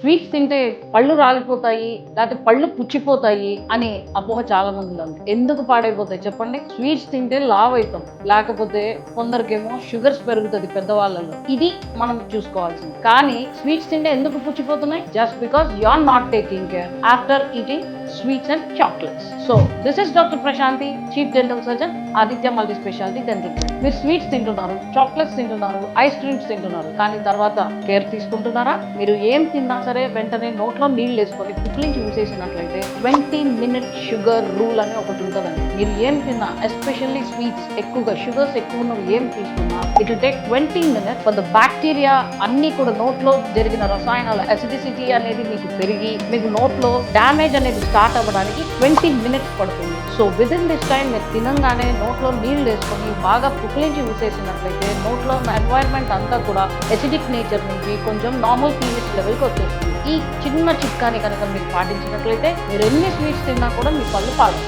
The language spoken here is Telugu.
స్వీట్స్ తింటే పళ్ళు రాలిపోతాయి, లేకపోతే పళ్ళు పుచ్చిపోతాయి అని అపోహ చాలా మంది ఉంది. ఎందుకు పాడైపోతాయి చెప్పండి? స్వీట్స్ తింటే లావ్ అవుతాం, లేకపోతే కొందరికేమో షుగర్స్ పెరుగుతుంది పెద్దవాళ్ళలో. ఇది మనం చూసుకోవాల్సింది. కానీ స్వీట్స్ తింటే ఎందుకు పుచ్చిపోతున్నాయి? Just because you are not taking care after eating sweets and chocolates. So, this is Dr. Prashanti, Chief Dental Surgeon, Aditya Multi Specialty Dental Clinic. మీరు స్వీట్స్ తింటున్నారు, చాక్లెట్స్ తింటున్నారు, ఐస్ క్రీమ్స్ తింటున్నారు, కానీ తర్వాత కేర్ తీసుకుంటున్నారా? మీరు ఏం తిన్నా సరే వెంటనే నోట్లో నీళ్ళు వేసుకొని పుక్లించి ఊసేసినట్లయితే 20 minute షుగర్ రూల్ అని ఒకటి ఉంటుందండి. మీరు ఏం తిన్నా, ఎస్పెషల్లీ స్వీట్స్ ఎక్కువగా షుగర్స్ ఎక్కువ ఉన్నవి ఏం తీసుకున్నా, it will take 20 minutes for the bacteria అన్ని కూడా నోట్లో జరిగిన రసాయనాల అసిడిసిటీ అనేది మీకు పెరిగి మీకు నోట్లో డ్యామేజ్ అనేది స్టార్ట్ అవ్వడానికి 20 minutes పడుతుంది. So with in this time మీరు తినంగానే నోట్లో నీళ్ళు వేసుకొని బాగా పుక్లించి ఊసేసినట్లయితే నోట్లో ఉన్న ఎన్వైర్న్మెంట్ అంతా కూడా ఎసిడిక్ నేచర్ నుంచి కొంచెం నార్మల్ pH లెవెల్కి వచ్చేస్తుంది. ఈ చిన్న చిట్కాని కనుక మీరు పాటించినట్లయితే మీరు ఎన్ని స్వీట్స్ తిన్నా కూడా మీ పళ్ళు పాడవు.